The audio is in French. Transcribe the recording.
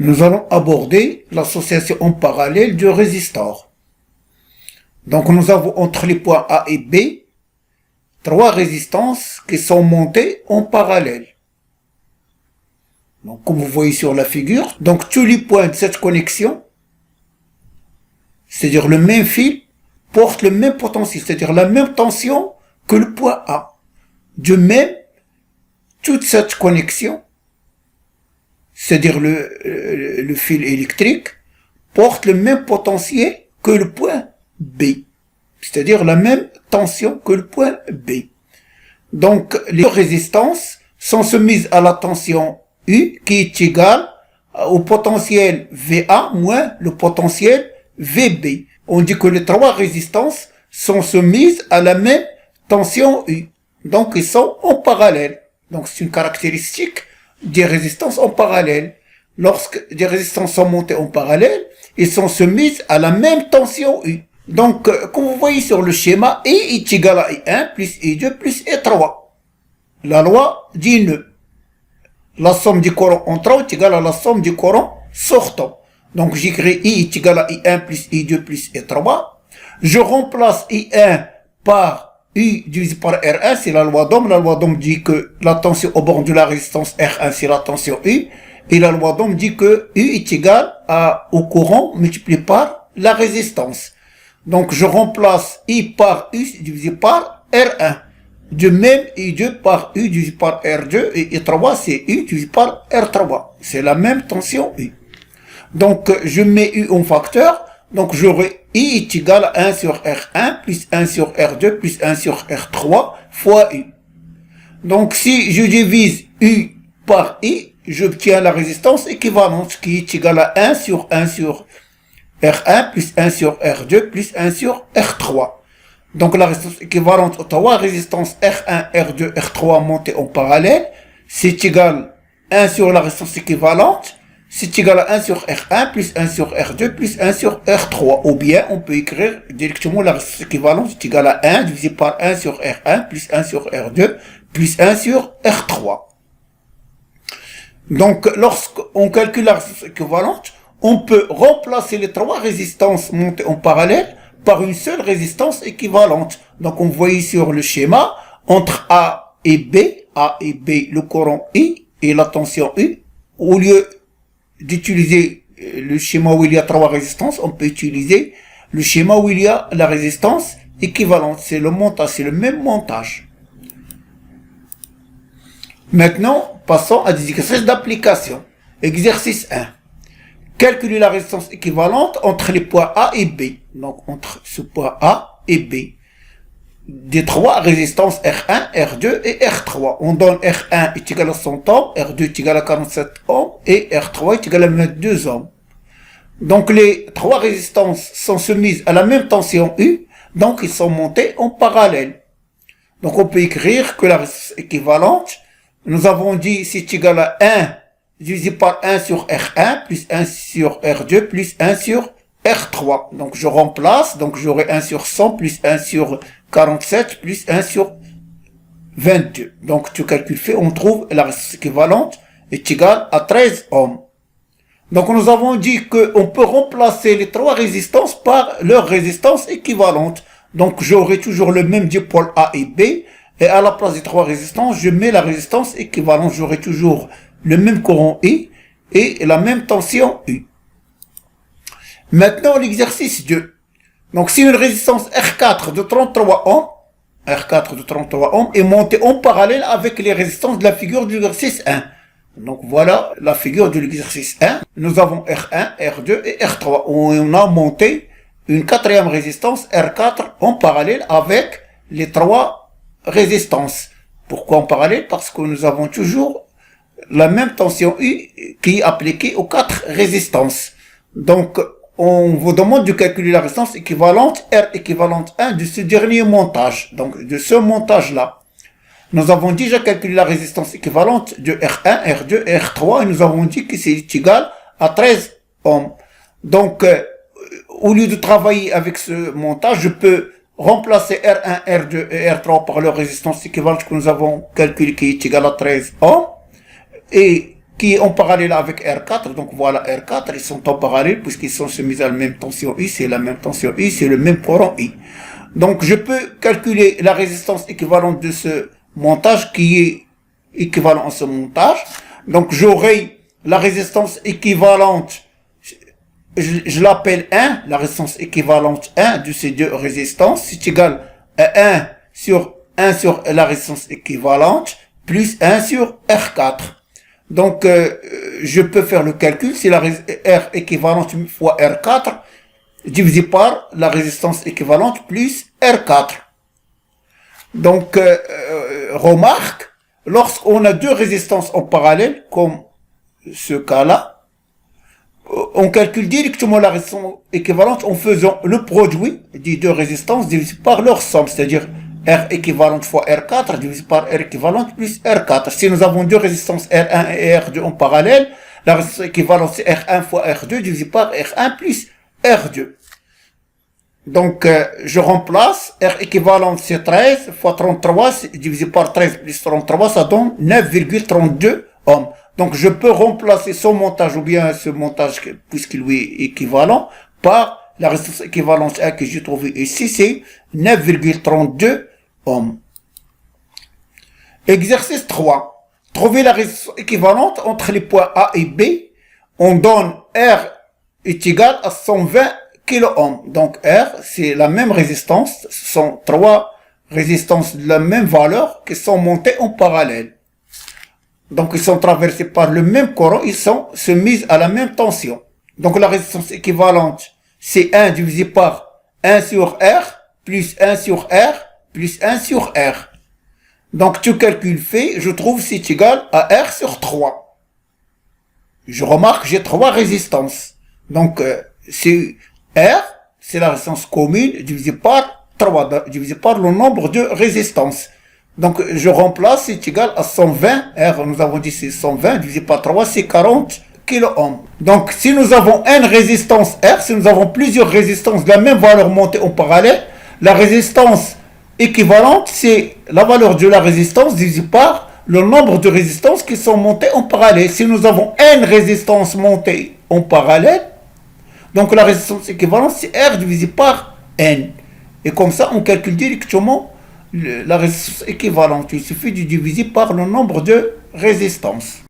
nous allons aborder l'association en parallèle du résistor. Donc nous avons entre les points A et B trois résistances qui sont montées en parallèle. Donc comme vous voyez sur la figure, donc tous les points de cette connexion, c'est-à-dire le même fil, portent le même potentiel, c'est-à-dire la même tension que le point A. De même, toute cette connexion, c'est-à-dire le fil électrique, porte le même potentiel que le point B, c'est-à-dire la même tension que le point B. Donc, les résistances sont soumises à la tension U qui est égale au potentiel VA moins le potentiel VB. On dit que les trois résistances sont soumises à la même tension U. Donc, ils sont en parallèle. Donc, c'est une caractéristique des résistances en parallèle. Lorsque des résistances sont montées en parallèle, ils sont soumises à la même tension U. Donc, comme vous voyez sur le schéma, I est égal à I1 plus I2 plus I3. La loi dit nœud. La somme du courant entrant est égale à la somme du courant sortant. Donc, j'écris I est égal à I1 plus I2 plus I3. Je remplace I1 par U divisé par R1, c'est la loi d'Ohm. La loi d'Ohm dit que la tension au bord de la résistance R1, c'est la tension U. Et la loi d'Ohm dit que U est égal au courant multiplié par la résistance. Donc, je remplace I par U divisé par R1. De même, I2 par U divisé par R2 et I3, c'est U divisé par R3. C'est la même tension U. Donc, je mets U en facteur. Donc, j'aurai I est égal à 1 sur R1 plus 1 sur R2 plus 1 sur R3 fois U. Donc, si je divise U par I, j'obtiens la résistance équivalente qui est égale à 1 sur R1 plus 1 sur R2 plus 1 sur R3. Donc, la résistance équivalente aux trois résistances R1, R2, R3 montées en parallèle, c'est égal à 1 sur la résistance équivalente, c'est égal à 1 sur R1 plus 1 sur R2 plus 1 sur R3. Ou bien, on peut écrire directement la résistance équivalente est égale à 1 divisé par 1 sur R1 plus 1 sur R2 plus 1 sur R3. Donc, lorsqu'on calcule la résistance équivalente, on peut remplacer les trois résistances montées en parallèle par une seule résistance équivalente. Donc, on voit ici sur le schéma, entre A et B, le courant I et la tension U, au lieu d'utiliser le schéma où il y a trois résistances, on peut utiliser le schéma où il y a la résistance équivalente. C'est le montage, c'est le même montage. Maintenant, passons à des exercices d'application. Exercice 1. Calculer la résistance équivalente entre les points A et B. Donc, entre ce point A et B. Des trois résistances R1, R2 et R3. On donne R1 est égal à 100 ohms, R2 est égal à 47 ohms et R3 est égal à 22 ohms. Donc, les trois résistances sont soumises à la même tension U, donc ils sont montés en parallèle. Donc, on peut écrire que la résistance équivalente, nous avons dit c'est égal à 1 divisé par 1 sur R1 plus 1 sur R2 plus 1 sur R3. Donc, je remplace, donc j'aurai 1 sur 100 plus 1 sur 47 plus 1 sur 22. Donc, tout calcul fait, on trouve la résistance équivalente est égale à 13 ohms. Donc, nous avons dit qu'on peut remplacer les trois résistances par leur résistance équivalente. Donc, j'aurai toujours le même dipôle A et B. Et à la place des trois résistances, je mets la résistance équivalente. J'aurai toujours le même courant I et la même tension U. Maintenant, l'exercice 2. Donc, si une résistance R4 de 33 ohms, est montée en parallèle avec les résistances de la figure de l'exercice 1. Donc, voilà la figure de l'exercice 1. Nous avons R1, R2 et R3. On a monté une quatrième résistance R4 en parallèle avec les trois résistances. Pourquoi en parallèle? Parce que nous avons toujours la même tension U qui est appliquée aux quatre résistances. Donc, on vous demande de calculer la résistance équivalente, R équivalente 1 de ce dernier montage. Donc, de ce montage-là. Nous avons déjà calculé la résistance équivalente de R1, R2 et R3 et nous avons dit que c'est égal à 13 ohms. Donc, au lieu de travailler avec ce montage, je peux remplacer R1, R2 et R3 par leur résistance équivalente que nous avons calculée qui est égale à 13 ohms et qui est en parallèle avec R4. Donc voilà R4, ils sont en parallèle puisqu'ils sont soumis à la même tension I, c'est la même tension I, c'est le même courant I. Donc je peux calculer la résistance équivalente de ce montage qui est équivalent à ce montage. Donc j'aurai la résistance équivalente, je l'appelle 1, la résistance équivalente 1 de ces deux résistances, c'est égal à 1 sur la résistance équivalente plus 1 sur R4. Donc je peux faire le calcul, c'est la R équivalente fois R4 divisé par la résistance équivalente plus R4. Donc remarque, lorsqu'on a deux résistances en parallèle, comme ce cas-là, on calcule directement la résistance équivalente en faisant le produit des deux résistances divisé par leur somme, c'est-à-dire R équivalente fois R4 divisé par R équivalente plus R4. Si nous avons deux résistances R1 et R2 en parallèle, la résistance équivalente c'est R1 fois R2 divisé par R1 plus R2. Donc, je remplace, R équivalente c'est 13 fois 33 divisé par 13 plus 33, ça donne 9,32 ohms. Donc, je peux remplacer son montage ou bien ce montage, puisqu'il lui est équivalent, par la résistance équivalente 1 que j'ai trouvé ici, c'est 9,32 ohms. Exercice 3. Trouver la résistance équivalente entre les points A et B. On donne R est égal à 120 kΩ. Donc R, c'est la même résistance. Ce sont trois résistances de la même valeur qui sont montées en parallèle. Donc ils sont traversés par le même courant, ils sont soumis à la même tension. Donc la résistance équivalente, c'est 1 divisé par 1 sur R, plus 1 sur R, plus 1 sur R. Donc tout calcul fait, je trouve c'est égal à R sur 3. Je remarque j'ai trois résistances. Donc c'est R, c'est la résistance commune divisée par 3, divisée par le nombre de résistances. Donc je remplace, c'est égal à 120, R nous avons dit c'est 120, divisé par 3, c'est 40 kΩ. Donc si nous avons une résistance R, si nous avons plusieurs résistances de la même valeur montée en parallèle, la résistance équivalente, c'est la valeur de la résistance divisée par le nombre de résistances qui sont montées en parallèle. Si nous avons une résistance montée en parallèle, donc la résistance équivalente, c'est R divisé par N. Et comme ça, on calcule directement la résistance équivalente. Il suffit de diviser par le nombre de résistances.